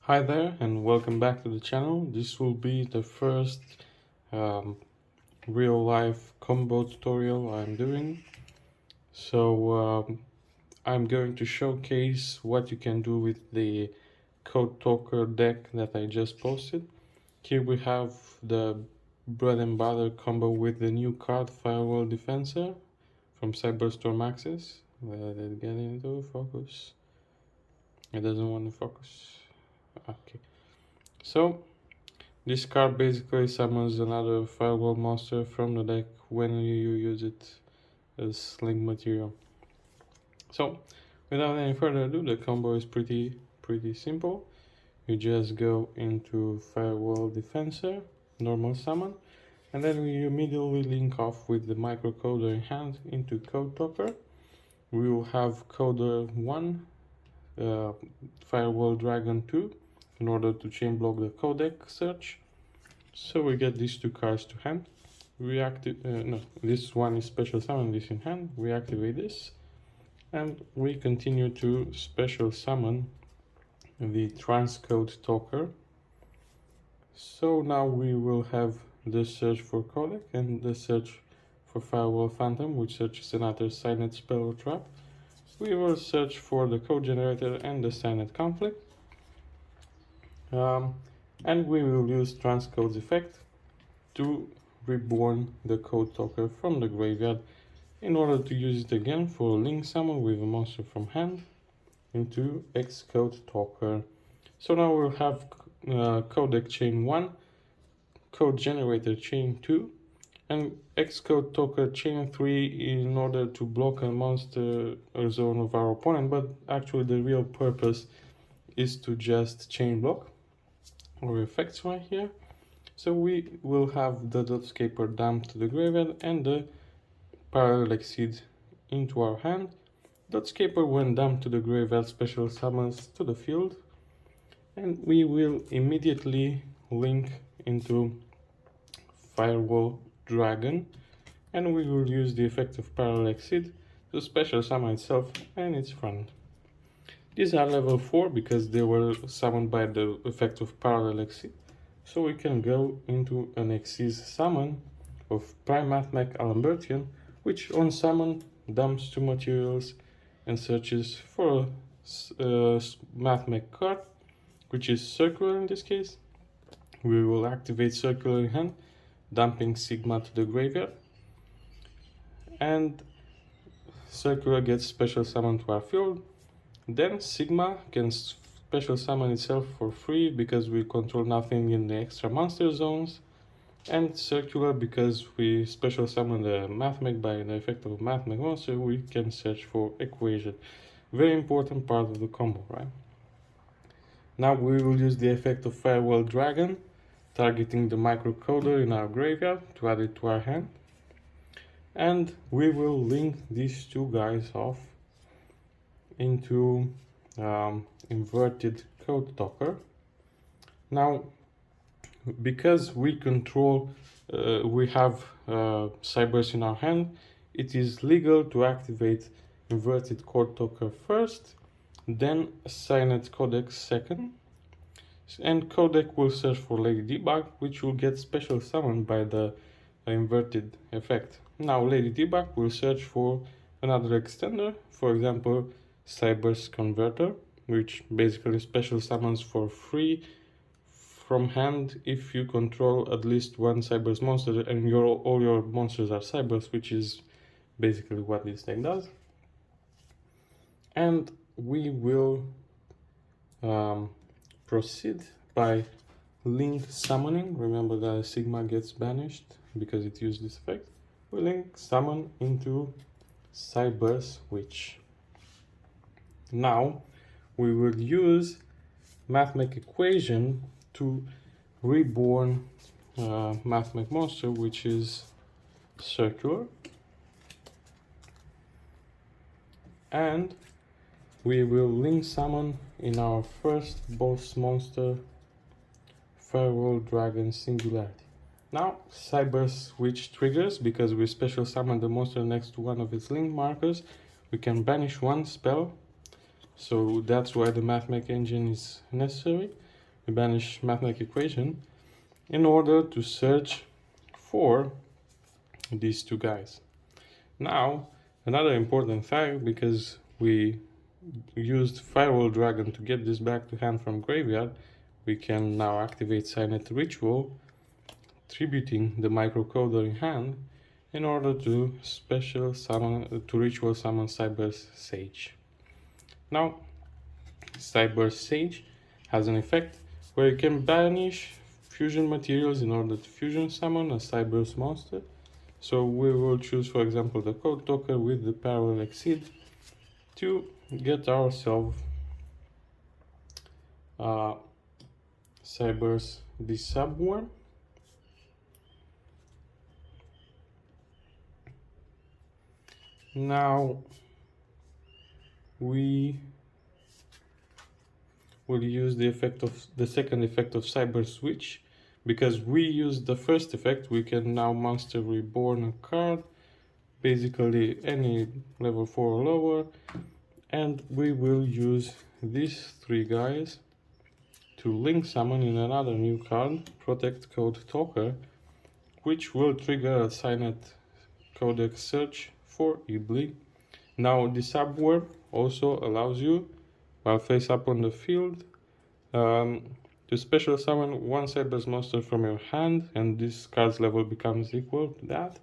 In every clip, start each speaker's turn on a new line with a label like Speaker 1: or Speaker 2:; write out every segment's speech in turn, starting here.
Speaker 1: Hi there and welcome back to the channel. This will be the first um, real life combo tutorial I'm doing. So I'm going to showcase what you can do with the Code Talker deck that I just posted. Here we have the bread and butter combo with the new card Firewall Defensor from Cyberstorm Access. Let it get into focus. It doesn't want to focus. Okay. So this card basically summons another firewall monster from the deck when you use it as link material. So without any further ado, the combo is pretty simple. You just go into Firewall Defensor, normal summon, and then we immediately link off with the microcoder in hand into Code Talker. We will have Coder 1, Firewall Dragon 2, in order to chain block the codec search. So we get these two cards to hand. This one is special summon, this in hand. We activate this, and we continue to special summon the transcode talker. So now we will have the search for codec and the search for Firewall Phantom, which searches another Signet spell or trap. We will search for the code generator and the Signet conflict. And we will use transcode's effect to reborn the code talker from the graveyard in order to use it again for a link summon with a monster from hand into Xcode talker. So now we'll have codec chain 1, code generator chain 2, and Xcode talker chain 3 in order to block a monster zone of our opponent, but actually the real purpose is to just chain block our effects right here. So we will have the Dotscaper dumped to the graveyard and the Parallel Exceed into our hand. Dotscaper, when dumped to the graveyard, special summons to the field, and we will immediately link into Firewall Dragon, and we will use the effect of Parallel Exceed to special summon itself and its friend. These are level 4 because they were summoned by the effect of Parallel Exceed. So we can go into an Xyz summon of Prime Mathmech Alambertian, which on summon dumps 2 materials and searches for a Mathmech card, which is circular in this case. We will activate circular in hand, dumping Sigma to the graveyard, and circular gets special summon to our field. Then Sigma can special summon itself for free because we control nothing in the extra monster zones, and circular because we special summon the Mathmech by the effect of Mathmech monster. We can search for equation. Very important part of the combo, right? Now we will use the effect of Firewall Dragon, targeting the microcoder in our graveyard to add it to our hand, and we will link these two guys off into inverted code talker. Now, because we control, we have cybers in our hand, it is legal to activate inverted code talker first, then Signet codec second, and codec will search for Lady Debug, which will get special summoned by the inverted effect. Now Lady Debug will search for another extender, for example Cyber's Converter, which basically special summons for free from hand if you control at least one Cyber's monster and all your monsters are Cybers, which is basically what this deck does. And we will proceed by link summoning. Remember that Sigma gets banished because it used this effect. We link summon into Cyber's Witch. Now we will use Mathmech equation to reborn Mathmech monster, which is circular, and we will link summon in our first boss monster Firewall Dragon Singularity. Now Cyber's Witch triggers because we special summon the monster next to one of its link markers. We can banish one spell, so that's why the Mathmech engine is necessary. banish mathematical equation in order to search for these two guys. Now, another important fact, because we used Firewall Dragon to get this back to hand from graveyard, we can now activate Signet Ritual, tributing the microcoder in hand in order to ritual summon Cyber's Sage. Now, Cyber's Sage has an effect where you can banish fusion materials in order to fusion summon a Cyber's monster. So we will choose, for example, the code talker with the parallel exceed to get ourselves Cyber's the subworm. Now we will use the second effect of Cyber Switch. Because we used the first effect, we can now monster reborn a card, basically any level 4 or lower, and we will use these three guys to link summon in another new card, Protect Code Talker, which will trigger a Signet Codex search for Ibli. Now the subworm also allows you, while face up on the field, to special summon one Cyber's monster from your hand, and this card's level becomes equal to that.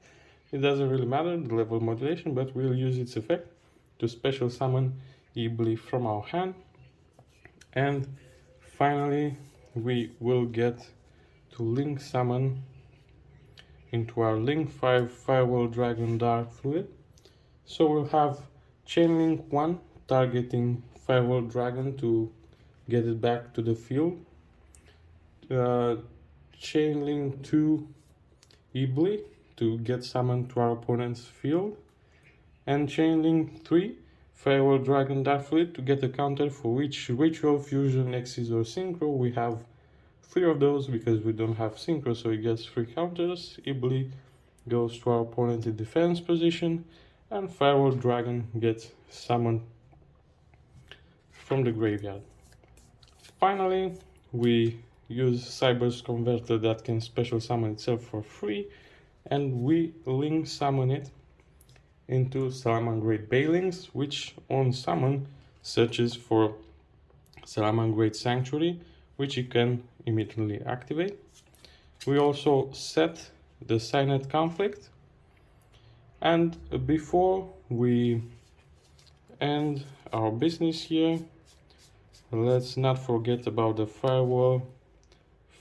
Speaker 1: It doesn't really matter, the level modulation, but we'll use its effect to special summon Ibli from our hand. And finally, we will get to link summon into our Link 5 Firewall Dragon Dark Fluid. So we'll have Chain Link 1 targeting Firewall Dragon to get it back to the field. Chain Link 2 Ibli to get summoned to our opponent's field. And Chain Link 3 Firewall Dragon Dark Fluid to get a counter for which Ritual, Fusion, Exes or Synchro. We have 3 of those because we don't have Synchro, so it gets 3 counters. Ibli goes to our opponent in defense position, and Firewall Dragon gets summoned from the graveyard. Finally, we use Cyber's Converter that can special summon itself for free, and we link summon it into Salamangreat Bailings, which on summon searches for Salamangreat Sanctuary, which you can immediately activate. We also set the Signet Conflict, and before we end our business here, let's not forget about the Firewall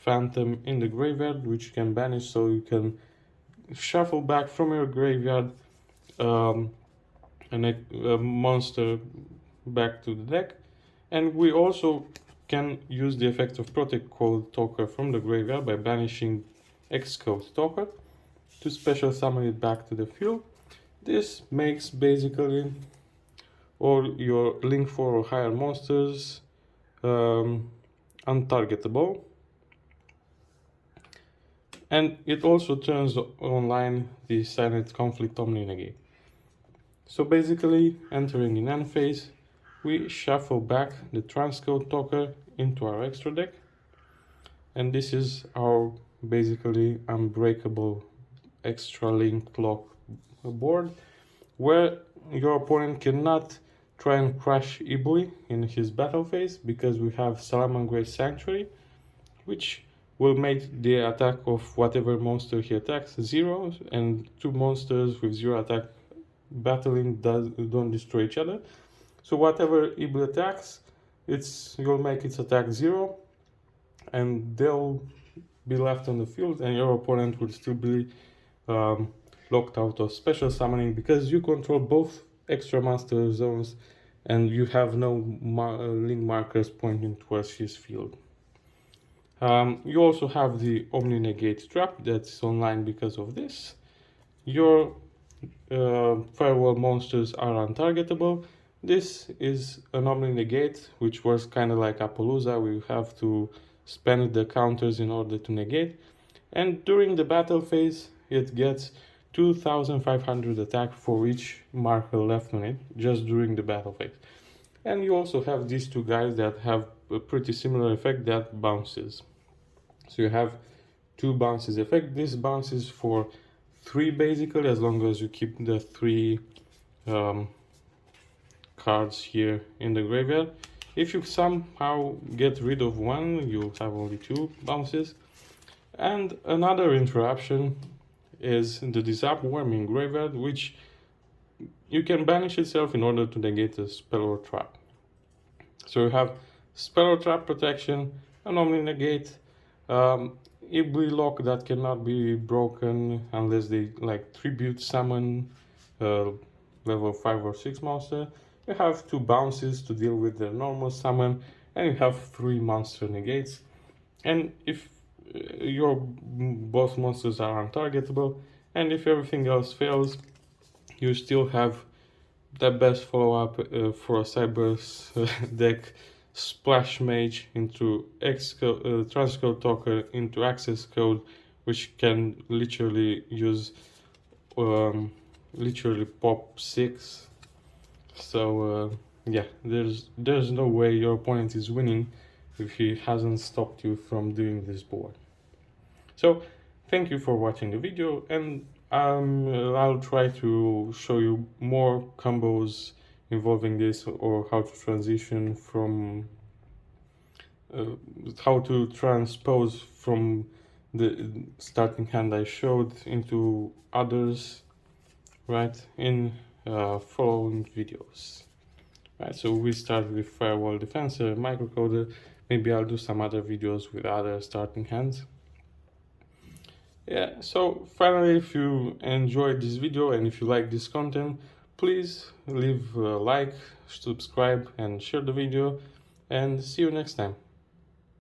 Speaker 1: Phantom in the graveyard, which you can banish, so you can shuffle back from your graveyard a monster back to the deck. And we also can use the effect of Protect Code Talker from the graveyard by banishing Xcode Talker to special summon it back to the field. This makes basically all your Link 4 or higher monsters untargetable, and it also turns online the Silent Conflict Omni Negate. So basically, entering in end phase, we shuffle back the Transcode Talker into our extra deck, and this is our basically unbreakable extra link lock board, where your opponent cannot try and crush Ibli in his battle phase, because we have Salamangreat Sanctuary, which will make the attack of whatever monster he attacks 0, and 2 monsters with 0 attack battling don't destroy each other. So whatever Ibli attacks, you'll make its attack 0, and they'll be left on the field, and your opponent will still be locked out of special summoning, because you control both extra master zones and you have no link markers pointing towards his field. You also have the Omni Negate trap that's online because of this. Your firewall monsters are untargetable. This is an Omni Negate, which works kind of like Appaloosa. We have to spend the counters in order to negate. And during the battle phase, it gets 2500 attack for each marker left on it, just during the battle phase. And you also have these two guys that have a pretty similar effect that bounces. So you have two bounces effect. This bounces for 3 basically, as long as you keep the 3 cards here in the graveyard. If you somehow get rid of 1, you have only 2 bounces. And another interruption is the disarm in graveyard, which you can banish itself in order to negate a spell or trap. So you have spell or trap protection, anomaly negate, Ibli lock that cannot be broken unless they like tribute summon level 5 or 6 monster. You have 2 bounces to deal with the normal summon, and you have 3 monster negates. And if your both monsters are untargetable, and if everything else fails, you still have the best follow-up for a Cyber's deck: Splash Mage into Transcode Talker into Access Code, which can literally use literally pop 6. So yeah, there's no way your opponent is winning if he hasn't stopped you from doing this board. So thank you for watching the video, and I'll try to show you more combos involving this, or how to transition from how to transpose from the starting hand I showed into others, right, in following videos. Right, so we start with Firewall Defense, Microcoder. Maybe I'll do some other videos with other starting hands. Yeah, so finally, if you enjoyed this video and if you like this content, please leave a like, subscribe and share the video, and see you next time.